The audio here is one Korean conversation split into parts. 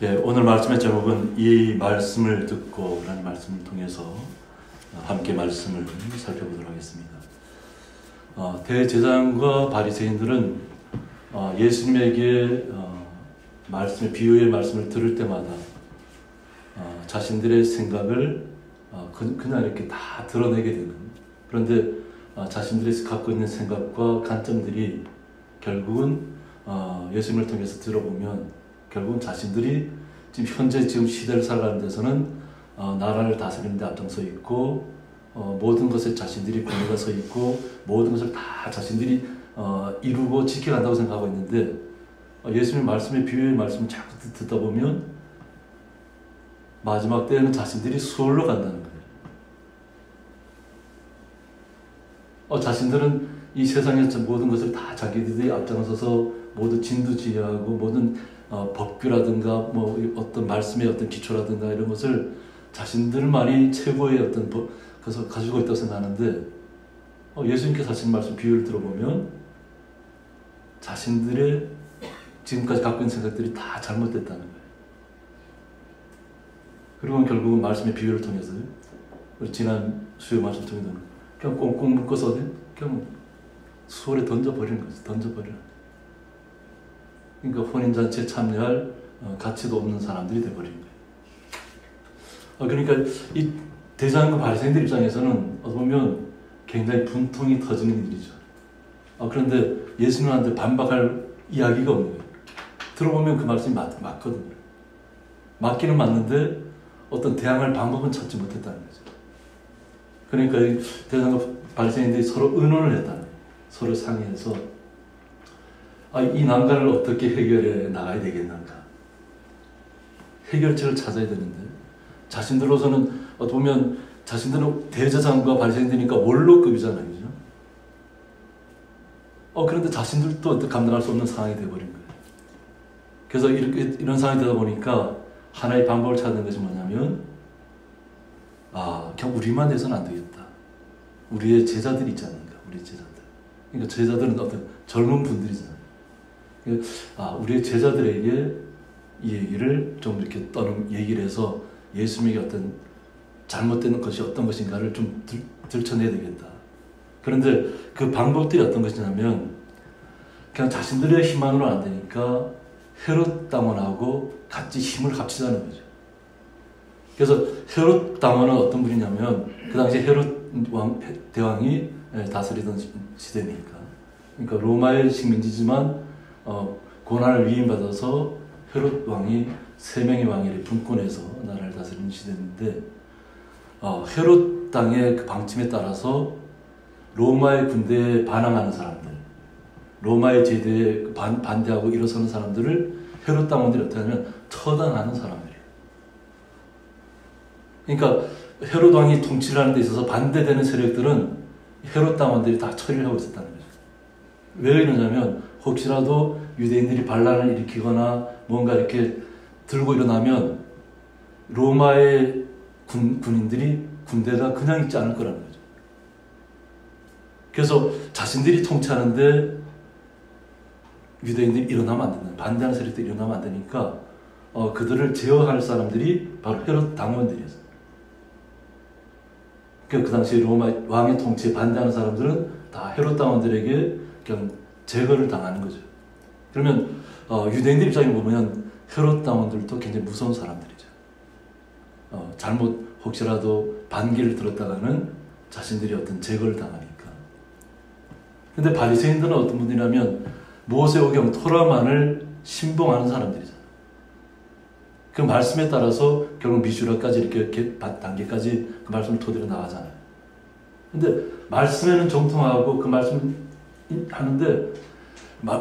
예, 오늘 말씀의 제목은 이 말씀을 듣고 라는 말씀을 통해서 함께 말씀을 살펴보도록 하겠습니다. 대제사장과 바리새인들은 예수님에게 말씀의 비유의 말씀을 들을 때마다 자신들의 생각을 그냥 이렇게 다 드러내게 되는, 그런데 자신들이 갖고 있는 생각과 관점들이 결국은 예수님을 통해서 들어보면 결국은 자신들이 지금 시대를 살아가는 데서는 나라를 다스리는 데 앞장서 있고, 모든 것에 자신들이 권위가 서 있고, 모든 것을 다 자신들이 이루고 지켜간다고 생각하고 있는데, 예수님의 말씀의 비유의 말씀을 자꾸 듣다 보면 마지막 때에는 자신들이 수월로 간다는 거예요. 자신들은 이 세상에서 모든 것을 다 자기들이 앞장서서 모두 진두지휘하고 모든 법규라든가 어떤 말씀의 어떤 기초라든가 이런 것을 자신들만이 최고의 어떤 것을 가지고 있다고 생각하는데, 예수님께서 하신 말씀 비유를 들어보면 자신들의 지금까지 갖고 있는 생각들이 다 잘못됐다는 거예요. 그리고 결국은 말씀의 비유를 통해서 우리 지난 수요 말씀 통해서 그냥 꽁꽁 묶어서 그냥 수월에 던져버리는 거죠. 던져버리는. 그러니까 혼인잔치에 참여할 가치도 없는 사람들이 되어버린 거예요. 그러니까 이 대제사장과 바리새인들 입장에서는 보면 굉장히 분통이 터지는 일이죠. 그런데 예수님한테 반박할 이야기가 없는 거예요. 들어보면 그 말씀이 맞거든요. 맞기는 맞는데 어떤 대항할 방법은 찾지 못했다는 거죠. 그러니까 대제사장과 바리새인들이 서로 의논을 했다는 거예요. 서로 상의해서 이 난관을 어떻게 해결해 나가야 되겠는가. 해결책을 찾아야 되는데, 자신들로서는 보면 자신들은 대제사장과 바리새인들이니까 원로급이잖아요. 그죠? 그런데 자신들도 감당할 수 없는 상황이 되어버린 거예요. 그래서 이런 상황이 되다 보니까 하나의 방법을 찾는 것이 뭐냐면, 그냥 우리만 해서는 안 되겠다. 우리의 제자들이 있지 않는가. 우리의 제자들. 그러니까 제자들은 어떤 젊은 분들이잖아요. 우리의 제자들에게 이 얘기를 좀 이렇게 얘기를 해서 예수님에게 어떤 잘못된 것이 어떤 것인가를 좀 들춰내야 되겠다. 그런데 그 방법들이 어떤 것이냐면, 그냥 자신들의 힘만으로는 안 되니까 헤롯 당원하고 같이 힘을 합치자는 거죠. 그래서 헤롯 당원은 어떤 분이냐면, 그 당시에 헤롯 대왕이 다스리던 시대니까, 그러니까 로마의 식민지지만 고난을 위임받아서 헤롯 왕이 3명의 왕위를 분권해서 나라를 다스리는 시대인데, 헤롯 당의 그 방침에 따라서 로마의 군대에 반항하는 사람들, 로마의 제도에 반대하고 일어서는 사람들을 헤롯 당원들이 어떻게 하냐면 처단하는 사람들이에요. 그러니까 헤롯 왕이 통치를 하는 데 있어서 반대되는 세력들은 헤롯 당원들이 다 처리를 하고 있었다는 거죠. 왜 이러냐면, 혹시라도 유대인들이 반란을 일으키거나 뭔가 이렇게 들고 일어나면 로마의 군대가 그냥 있지 않을 거라는 거죠. 그래서 자신들이 통치하는데 유대인들이 일어나면 안 된다. 반대하는 세력들이 일어나면 안 되니까 그들을 제어할 사람들이 바로 헤롯 당원들이었어요. 그 당시에 로마 왕의 통치에 반대하는 사람들은 다 헤롯 당원들에게 그냥 제거를 당하는 거죠. 그러면 유대인들 입장에 보면 헤롯 당원들도 굉장히 무서운 사람들이죠. 잘못 혹시라도 반기를 들었다가는 자신들이 어떤 제거를 당하니까. 근데 바리새인들은 어떤 분이라면 모세오경 토라만을 신봉하는 사람들이잖아요. 그 말씀에 따라서 결국 미슈라까지 이렇게 단계까지 그 말씀을 토대로 나가잖아요. 근데 말씀에는 정통하고 그 말씀 하는데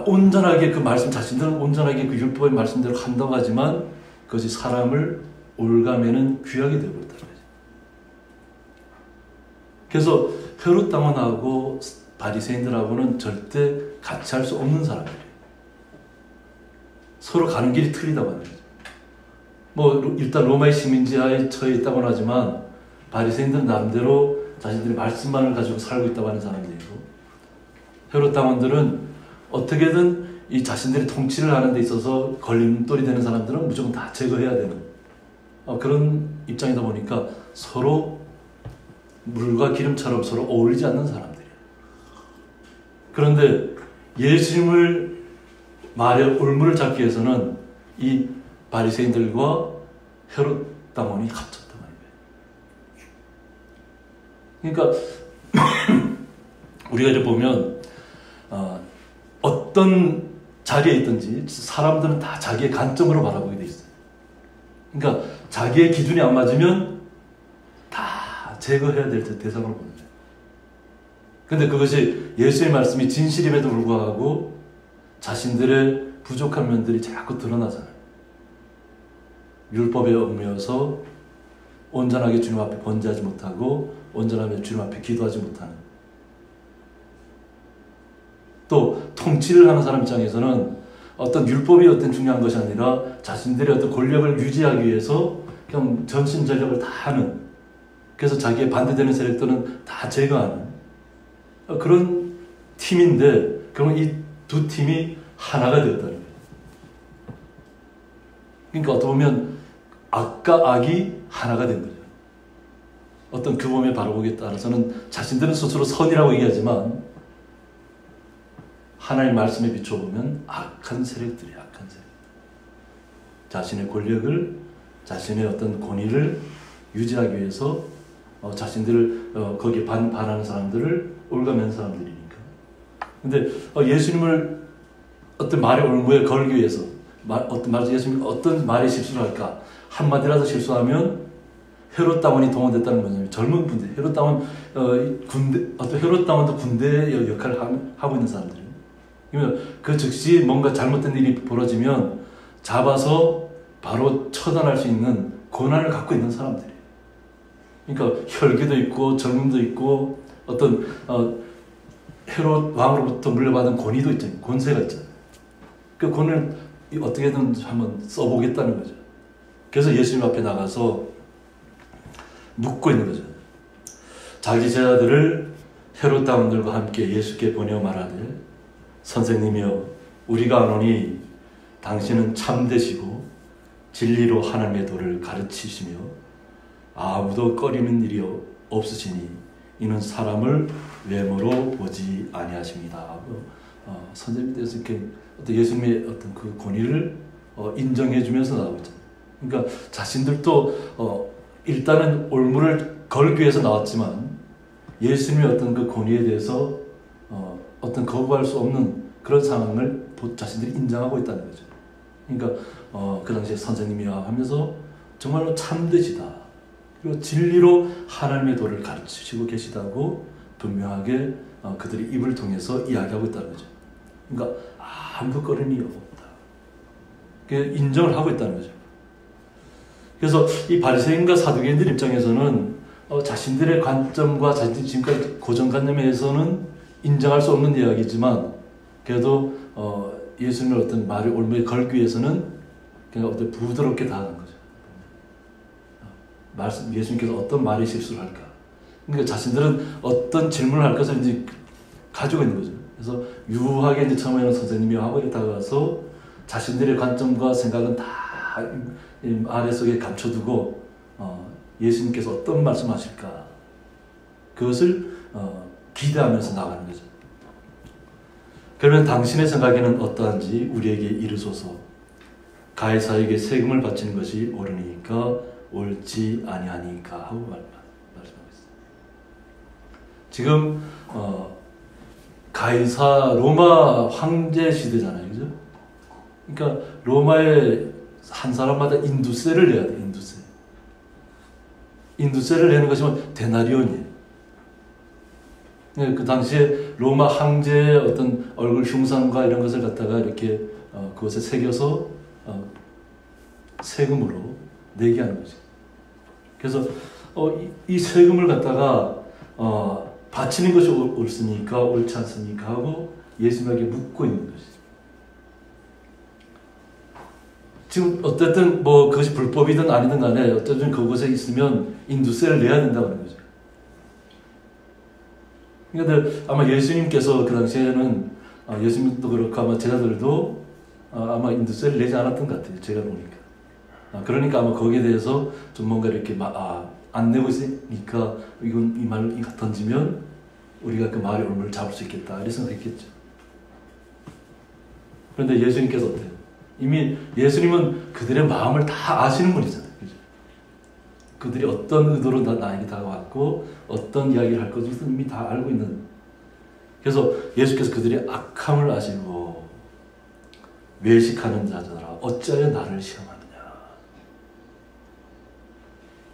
온전하게 그 말씀, 자신들은 온전하게 그 율법의 말씀대로 한다고 하지만 그것이 사람을 올가매는 귀하게 되어버렸다는 거죠. 그래서 헤롯 당원하고 바리새인들하고는 절대 같이 할 수 없는 사람들이에요. 서로 가는 길이 틀리다고 하는 거죠. 일단 로마의 식민지하에 처해 있다고는 하지만 바리새인들은 나름대로 자신들의 말씀만을 가지고 살고 있다고 하는 사람들이고, 헤롯 당원들은 어떻게든 이 자신들이 통치를 하는 데 있어서 걸림돌이 되는 사람들은 무조건 다 제거해야 되는 그런 입장이다 보니까 서로 물과 기름처럼 서로 어울리지 않는 사람들이에요. 그런데 예수님을 말의 올무를 잡기 위해서는 이 바리새인들과 헤롯 당원이 합쳤단 말이에요. 그러니까 우리가 이제 보면 어떤 자리에 있든지 사람들은 다 자기의 관점으로 바라보게 돼 있어요. 그러니까 자기의 기준이 안 맞으면 다 제거해야 될 대상으로 보는 거예요. 근데 그것이 예수의 말씀이 진실임에도 불구하고 자신들의 부족한 면들이 자꾸 드러나잖아요. 율법에 얽매여서 온전하게 주님 앞에 번제하지 못하고 온전하게 주님 앞에 기도하지 못하는, 또 통치를 하는 사람 입장에서는 어떤 율법이 어떤 중요한 것이 아니라 자신들의 어떤 권력을 유지하기 위해서 그냥 전심전력을 다 하는, 그래서 자기의 반대되는 세력들은 다 제거하는 그런 팀인데, 그러면 이 두 팀이 하나가 되었다는 거예요. 그러니까 어떻게 보면 악과 악이 하나가 된 거죠. 어떤 규범에 바라보기에 따라서는 자신들은 스스로 선이라고 얘기하지만 하나님의 말씀에 비춰보면 악한 세력들이에요. 악한 세력. 자신의 권력을, 자신의 어떤 권위를 유지하기 위해서 자신들을 거기에 반하는 사람들을 올가매는 사람들이니까. 근데 예수님을 어떤 말의 올무에 걸기 위해서 예수님이 어떤 말에 실수를 할까? 한마디라도 실수하면 헤롯 당원이 동원됐다는 거죠. 젊은 분들, 헤롯 당원 헤롯 당원도 군대 역할을 하고 있는 사람들이에요. 그러면 그 즉시 뭔가 잘못된 일이 벌어지면 잡아서 바로 처단할 수 있는 권한을 갖고 있는 사람들이에요. 그러니까 혈기도 있고 젊음도 있고 어떤 헤롯 왕으로부터 물려받은 권위도 있잖아요. 권세가 있잖아요. 그 권을 어떻게든 한번 써보겠다는 거죠. 그래서 예수님 앞에 나가서 묻고 있는 거죠. 자기 제자들을 헤롯 당원들과 함께 예수께 보내어 말하되, 선생님이여, 우리가 아노니 당신은 참되시고 진리로 하나님의 도를 가르치시며 아무도 꺼리는 일이 없으시니 이는 사람을 외모로 보지 아니하십니다. 선생님에 대해서 이렇게 어떤 예수님의 어떤 그 권위를 인정해 주면서 나오고 있잖아요. 그러니까 자신들도 일단은 올무를 걸기 위해서 나왔지만 예수님의 어떤 그 권위에 대해서 어떤 거부할 수 없는 그런 상황을 자신들이 인정하고 있다는 거죠. 그러니까 그 당시에 선생님이야 하면서 정말로 참되시다, 그리고 진리로 하나님의 도를 가르치시고 계시다고 분명하게 그들이 입을 통해서 이야기하고 있다는 거죠. 그러니까 아무도 꺼림이 없다, 인정을 하고 있다는 거죠. 그래서 이 바리새인과 사두개인들 입장에서는 자신들의 관점과 자신들이 지금까지 고정관념에서는 인정할 수 없는 이야기지만, 그래도 예수님의 어떤 말을 올무에 걸기 위해서는 그냥 어떤 부드럽게 다하는 거죠. 예수님께서 어떤 말에 실수를 할까? 그러니까 자신들은 어떤 질문을 할 것을 이제 가지고 있는 거죠. 그래서 유하게 이제 처음에는 선생님이 하고 다가가서 자신들의 관점과 생각은 다 아래 속에 감춰두고 예수님께서 어떤 말씀하실까? 그것을 기대하면서 나가는 거죠. 그러면 당신의 생각에는 어떠한지 우리에게 이르소서. 가이사에게 세금을 바치는 것이 옳으니까 옳지 아니하니까 하고 말씀하고 있어요. 지금 가이사 로마 황제 시대잖아요, 그죠? 그러니까 로마의 한 사람마다 인두세를 내야 돼. 인두세를 내는 것이면 데나리온이에요. 그 당시에 로마 황제의 어떤 얼굴 흉상과 이런 것을 갖다가 이렇게 그것에 새겨서 세금으로 내게 하는 거죠. 그래서 이 세금을 갖다가 바치는 것이 옳습니까? 옳지 않습니까? 하고 예수님에게 묻고 있는 것이죠. 지금 어쨌든 뭐 그것이 불법이든 아니든 간에 어쨌든 그곳에 있으면 인두세를 내야 된다고 하는 거죠. 그러니까 아마 예수님께서 그 당시에는 예수님도 그렇고 아마 제자들도 아마 인도세를 내지 않았던 것 같아요. 제가 보니까. 그러니까 아마 거기에 대해서 좀 뭔가 이렇게 안 내고 있으니까 이 말을 던지면 우리가 그 말의 올무를 잡을 수 있겠다 이런 생각했겠죠. 그런데 예수님께서 어때요? 이미 예수님은 그들의 마음을 다 아시는 분이잖아요. 그죠? 그들이 어떤 의도로 나에게 다가왔고 어떤 이야기를 할 것을 이미 다 알고 있는. 그래서 예수께서 그들의 악함을 아시고 외식하는 자들아 어찌하여 나를 시험하느냐.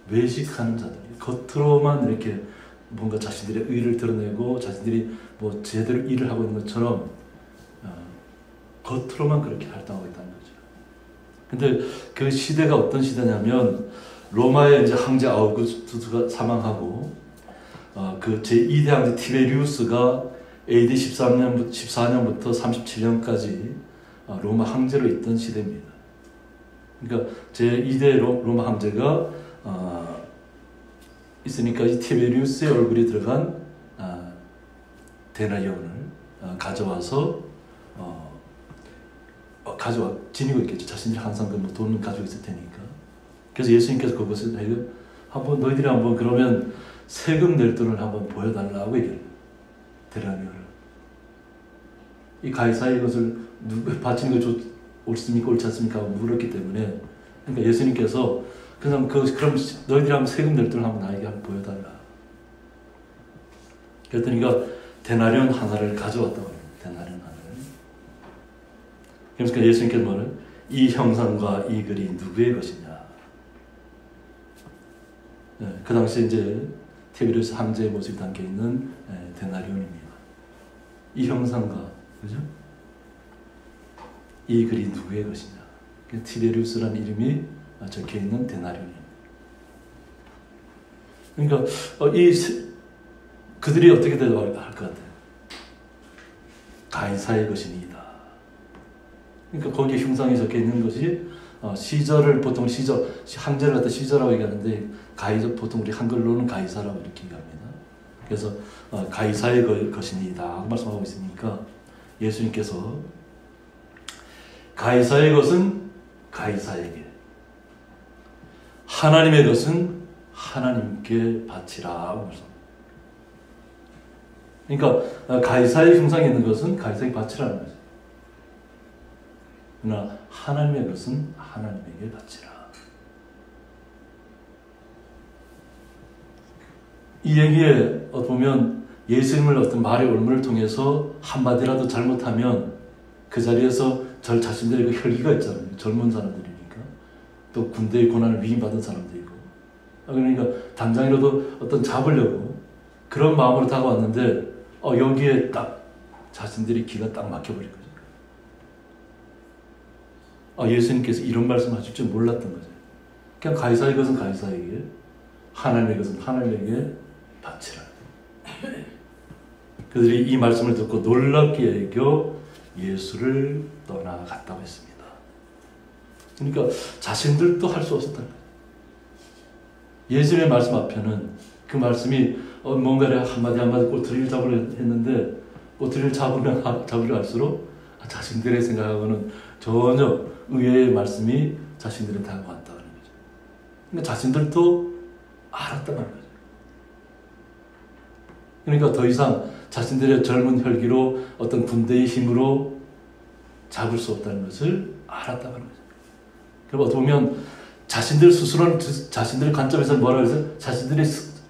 외식하는 자들이 겉으로만 이렇게 뭔가 자신들의 의를 드러내고 자신들이 뭐 제대로 일을 하고 있는 것처럼 겉으로만 그렇게 활동하고 있다는 거죠. 근데 그 시대가 어떤 시대냐면 로마의 이제 황제 아우구스투스가 사망하고 그 제2대 황제 티베리우스가 AD 14년부터 37년까지 로마 황제로 있던 시대입니다. 그러니까 제2대 로마 황제가 있으니까 이 티베리우스의 얼굴이 들어간 데나리온을 가져와서 지니고 있겠죠. 자신들이 항상 그 돈을 가지고 있을 테니까. 그래서 예수님께서 그것을 한번 너희들이 한번 그러면 세금 낼 돈을 한번 보여달라고 얘기해요. 데나리온을. 이 가이사의 것을 바치는 거 옳습니까 옳지 않습니까 하고 물었기 때문에 그러니까 예수님께서 그럼 너희들이 한번 세금 낼 돈을 한번 나에게 한번 보여달라. 그랬더니 데나리온 하나를 가져왔다고 합니다. 데나리온 하나를. 그러니까 예수님께서 뭐는 이 형상과 이 글이 누구의 것이냐. 네, 그 당시 이제 티베리우스 황제의 모습이 담겨 있는 데나리온입니다. 이 형상과 그죠? 이 글이 누구의 것이냐. 티베리우스라는 이름이 적혀 있는 데나리온입니다. 그러니까 그들이 어떻게 대답할 것 같아요? 가이사의 것이니이다. 그러니까 거기에 흉상이 적혀 있는 것이 시저를 보통 황제를 갖다 시저라고 얘기하는데 보통 우리 한글로는 가이사라고 이렇게 얘기합니다. 그래서 가이사의 것이니이다 말씀하고 있으니까 예수님께서 가이사의 것은 가이사에게, 하나님의 것은 하나님께 바치라 말씀합니다. 그러니까 가이사의 흉상이 있는 것은 가이사에게 바치라는 거죠. 그러나 하나님의 것은 하나님에게 바치라. 이 얘기에 보면 예수님을 어떤 말의 올무를 통해서 한마디라도 잘못하면 그 자리에서 자신들의 그 혈기가 있잖아요. 젊은 사람들이니까. 또 군대의 고난을 위임받은 사람들이고. 그러니까 당장이라도 어떤 잡으려고 그런 마음으로 다가왔는데 여기에 딱 자신들이 기가 딱 막혀버린 거죠. 예수님께서 이런 말씀을 하실 줄 몰랐던 거죠. 그냥 가이사의 것은 가이사에게, 하나님의 것은 하나님에게 바치라. 그들이 이 말씀을 듣고 놀랍게 여겨 예수를 떠나갔다고 했습니다. 그러니까 자신들도 할 수 없었다는 거예요. 예수님의 말씀 앞에는 그 말씀이 뭔가를 한마디 꼬투리를 잡으려 했는데 꼬투리를 잡으려 할수록 자신들의 생각하고는 전혀 의외의 말씀이 자신들은 다가왔다는 거죠. 그러니까 자신들도 알았다는 거죠. 그러니까 더 이상 자신들의 젊은 혈기로 어떤 군대의 힘으로 잡을 수 없다는 것을 알았다는 거죠. 그리고 어떻게 보면 자신들 스스로는 자신들의 관점에서 뭐라고 해서 자신들이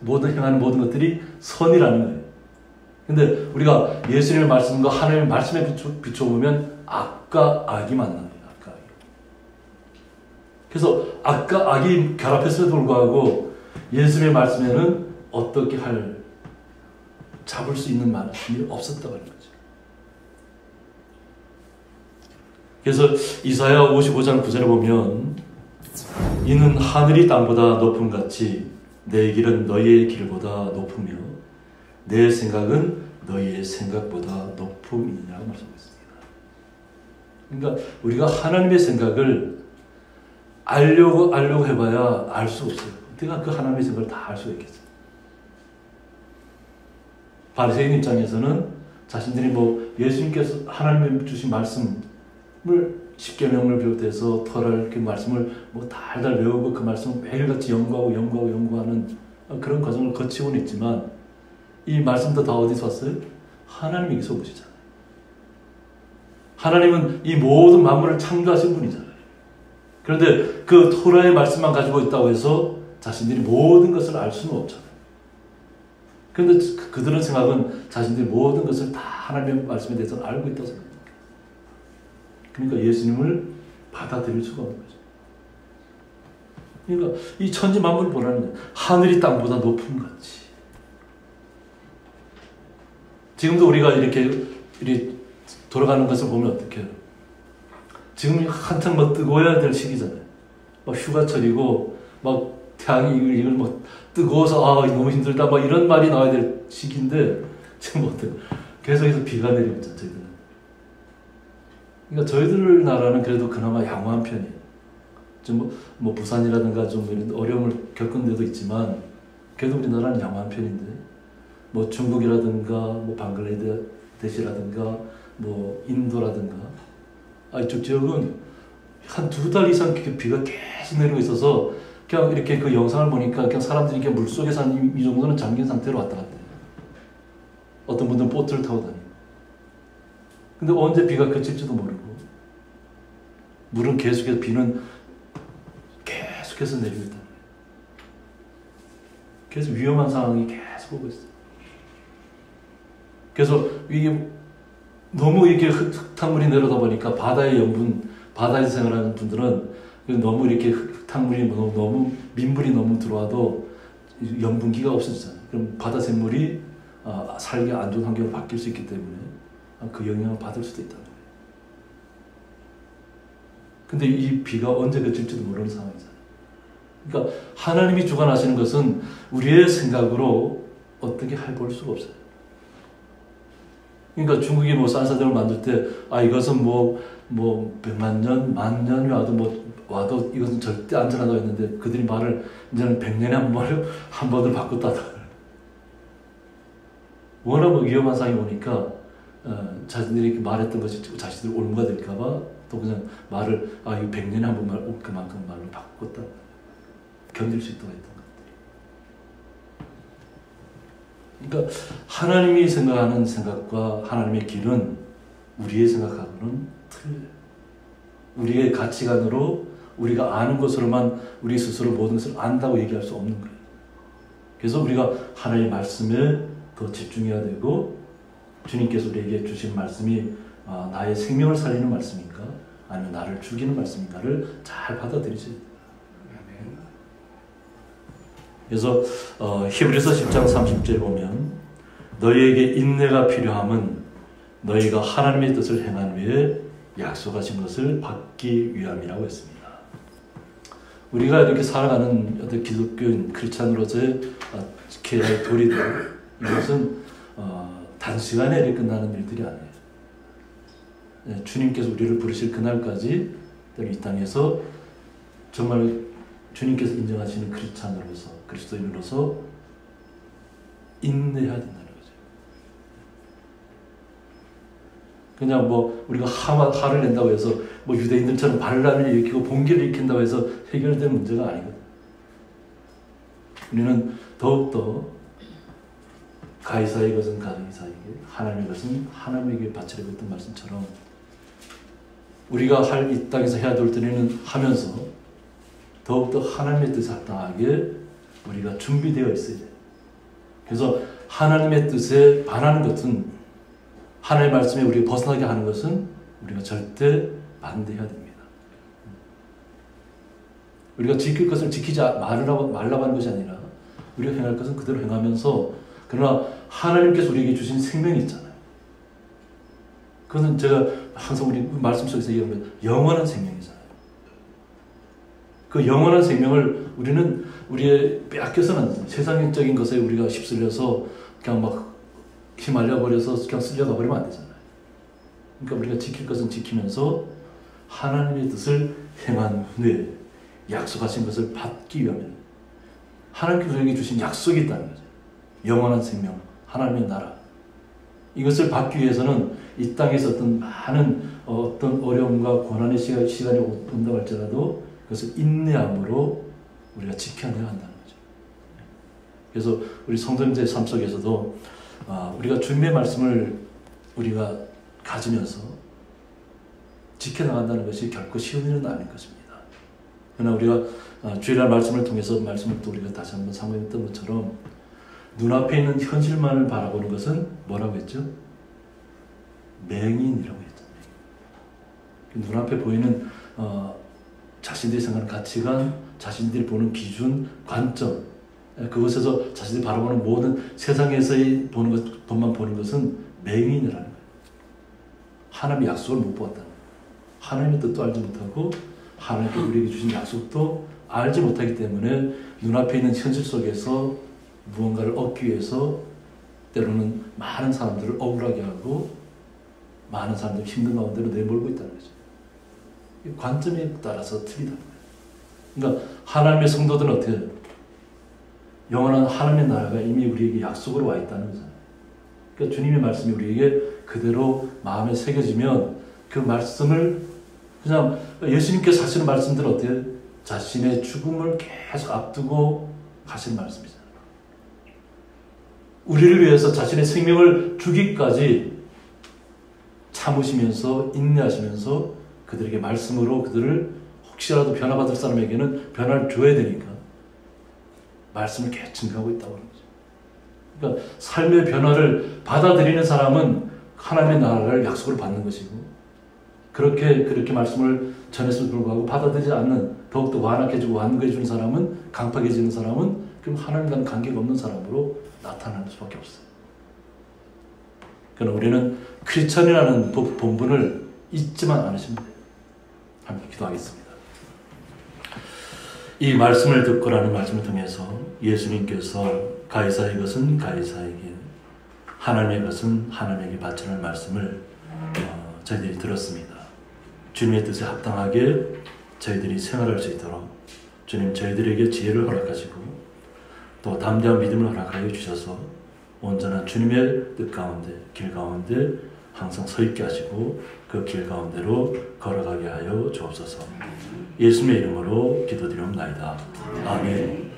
행하는 모든 것들이 선이라는 거예요. 근데 우리가 예수님의 말씀과 하나님의 말씀에 비춰보면 악과 악이 만납니다. 악과 악이. 그래서 악과 악이 결합했음에도 불구하고 예수님의 말씀에는 어떻게 잡을 수 있는 말씀이 없었다고 하는 거죠. 그래서 이사야 55장 9절에 보면 이는 하늘이 땅보다 높음 같이 내 길은 너희의 길보다 높으며 내 생각은 너희의 생각보다 높음이냐고 말씀하고 있습니다. 그러니까 우리가 하나님의 생각을 알려고 해봐야 알 수 없어요. 어떻게 그 하나님의 생각을 다 알 수가 있겠어요? 바리새인 입장에서는 자신들이 예수님께서 하나님이 주신 말씀을 십계명을 비롯해서 토라를 그 말씀을 뭐 달달 외우고 그 말씀을 매일같이 연구하는 그런 과정을 거치고는 있지만 이 말씀도 다 어디서 왔어요? 하나님에게서 오시잖아요. 하나님은 이 모든 만물을 창조하신 분이잖아요. 그런데 그 토라의 말씀만 가지고 있다고 해서 자신들이 모든 것을 알 수는 없잖아요. 그런데 그들은 생각은 자신들이 모든 것을 다 하나님의 말씀에 대해서 알고 있다고 생각합니다. 그러니까 예수님을 받아들일 수가 없는 거죠. 그러니까 이 천지 만물을 보라는 하늘이 땅보다 높은 같이. 지금도 우리가 이렇게 돌아가는 것을 보면 어떻게 해요? 지금 한창 뭐 뜨거워야 될 시기잖아요. 막 휴가철이고 막 태양이 이걸 뭐 뜨거워서 너무 힘들다 막 이런 말이 나와야 될 시기인데 지금 어때요? 계속해서 비가 내리고 있잖아요. 저희들은. 그러니까 저희들 나라는 그래도 그나마 양호한 편이에요. 좀 뭐 부산이라든가 좀 이런 어려움을 겪은 데도 있지만 그래도 우리나라는 양호한 편인데 뭐 중국이라든가 뭐 방글라데시라든가 뭐 인도라든가 이쪽 지역은 한 2달 이상 비가 계속 내리고 있어서 그냥 이렇게 그 영상을 보니까 그냥 사람들이 이렇게 물속에서 이 정도는 잠긴 상태로 왔다 갔다 해요. 어떤 분들은 보트를 타고 다니고. 근데 언제 비가 그칠지도 모르고 물은 계속해서 비는 계속해서 내리고 있다. 그래서 위험한 상황이 계속 오고 있어요. 그래서 이게 너무 이렇게 흙탕물이 내려다 보니까 바다의 염분, 바다에서 생활하는 분들은 너무 이렇게 흙탕물이 너무 민물이 너무 들어와도 염분기가 없어지잖아요. 그럼 바다 생물이 살기 안 좋은 환경으로 바뀔 수 있기 때문에 그 영향을 받을 수도 있다는 거예요. 근데 이 비가 언제 그칠지도 모르는 상황이잖아요. 그러니까 하나님이 주관하시는 것은 우리의 생각으로 어떻게 해볼 수가 없어요. 그러니까 중국이 뭐 쌀사정을 만들 때 이것은 뭐 100만 년, 10,000년이 와도 이것은 절대 안전하다고 했는데 그들이 말을 이제는 100년에 한 번을 바꿨다다. 워낙 위험한 상황이 오니까 자신들이 말했던 것이 자신들 올무가 될까봐 또 그냥 말을 이거 100년에 한 번만 올 그만큼 말로 바꿨다. 견딜 수 있다고 했던 것들이. 그러니까 하나님이 생각하는 생각과 하나님의 길은 우리의 생각하고는 틀려요. 우리의 가치관으로 우리가 아는 것으로만 우리 스스로 모든 것을 안다고 얘기할 수 없는 거예요. 그래서 우리가 하나님의 말씀에 더 집중해야 되고 주님께서 우리에게 주신 말씀이 나의 생명을 살리는 말씀인가 아니면 나를 죽이는 말씀인가를 잘 받아들이셔야 돼요. 그래서 히브리서 10장 30절에 보면 너희에게 인내가 필요함은 너희가 하나님의 뜻을 행한 후에 약속하신 것을 받기 위함이라고 했습니다. 우리가 이렇게 살아가는 어떤 기독교인 크리스찬으로서의 지켜야 할 도리들 이것은 단시간에 이렇게 끝나는 일들이 아니에요. 주님께서 우리를 부르실 그날까지 이 땅에서 정말 주님께서 인정하시는 크리스찬으로서 그리스도인으로서 인내해야 된다는 거죠. 그냥 우리가 화를 낸다고 해서 유대인들처럼 반란을 일으키고 봉기를 일으킨다고 해서 해결되는 문제가 아니거든요. 우리는 더욱더 가이사의 것은 가이사에게 하나님의 것은 하나님에게 바치라고 했던 말씀처럼 우리가 이 땅에서 해야 될 일은 하면서 더욱더 하나님의 뜻에 합당하게 우리가 준비되어 있어야 돼요. 그래서 하나님의 뜻에 반하는 것은 하나님의 말씀에 우리가 벗어나게 하는 것은 우리가 절대 반대해야 됩니다. 우리가 지킬 것을 지키지 말라고 하는 것이 아니라 우리가 행할 것은 그대로 행하면서 그러나 하나님께서 우리에게 주신 생명이 있잖아요. 그것은 제가 항상 우리 말씀 속에서 얘기하면 영원한 생명이잖아요. 그 영원한 생명을 우리는 우리의 빼앗겨서는 세상적인 것에 우리가 휩쓸려서 그냥 막 휘말려 버려서 그냥 쓸려가 버리면 안 되잖아요. 그러니까 우리가 지킬 것은 지키면서 하나님의 뜻을 행한 후에 약속하신 것을 받기 위하면 하나님께서 우리에게 주신 약속이 있다는 거죠. 영원한 생명, 하나님의 나라. 이것을 받기 위해서는 이 땅에서 어떤 많은 어떤 어려움과 고난의 시간이 온다고 할지라도 그것을 인내함으로 우리가 지켜내야 한다는 거죠. 그래서 우리 성도님들의 삶 속에서도 우리가 주님의 말씀을 우리가 가지면서 지켜나간다는 것이 결코 쉬운 일은 아닌 것입니다. 그러나 우리가 주일날 말씀을 통해서 말씀을 또 우리가 다시 한번 상고했던 것처럼 눈앞에 있는 현실만을 바라보는 것은 뭐라고 했죠? 맹인이라고 했죠. 눈앞에 보이는 자신들이 생각하는 가치관, 자신들이 보는 기준, 관점, 그것에서 자신들이 바라보는 모든 세상에서의 것만 보는 것은 맹인이라는 거예요. 하나님의 약속을 못 보았다는 거예요. 하나님의 뜻도 알지 못하고 하나님께 우리에게 주신 약속도 알지 못하기 때문에 눈앞에 있는 현실 속에서 무언가를 얻기 위해서 때로는 많은 사람들을 억울하게 하고 많은 사람들을 힘든 가운데로 내몰고 있다는 거죠. 관점에 따라서 틀리다는 거예요. 그러니까 하나님의 성도들은 어떻게 해요? 영원한 하나님의 나라가 이미 우리에게 약속으로 와 있다는 거잖아요. 그러니까 주님의 말씀이 우리에게 그대로 마음에 새겨지면 그 말씀을 그냥 예수님께서 하시는 말씀들은 어때요? 자신의 죽음을 계속 앞두고 하시는 말씀이잖아요. 우리를 위해서 자신의 생명을 주기까지 참으시면서 인내하시면서 그들에게 말씀으로 그들을 혹시라도 변화받을 사람에게는 변화를 줘야 되니까 말씀을 계속 증가하고 있다고 하는 거죠. 그러니까 삶의 변화를 받아들이는 사람은 하나님의 나라를 약속을 받는 것이고 그렇게 말씀을 전했음에도 불구하고 받아들이지 않는 더욱더 완악해지고 완고해지는 사람은 강팍해지는 사람은 그럼 하나님과는 관계가 없는 사람으로 나타나는 수밖에 없어요. 그러나 우리는 크리스천이라는 본분을 잊지만 않으시면 돼요. 함께 기도하겠습니다. 이 말씀을 듣고라는 말씀을 통해서 예수님께서 가이사의 것은 가이사에게 하나님의 것은 하나님에게 바치는 말씀을 저희들이 들었습니다. 주님의 뜻에 합당하게 저희들이 생활할 수 있도록 주님 저희들에게 지혜를 허락하시고 또 담대한 믿음을 허락하여 주셔서 온전한 주님의 뜻 가운데 길 가운데 항상 서 있게 하시고 그 길 가운데로 걸어가게 하여 주옵소서. 예수님의 이름으로 기도드리옵나이다. 아멘.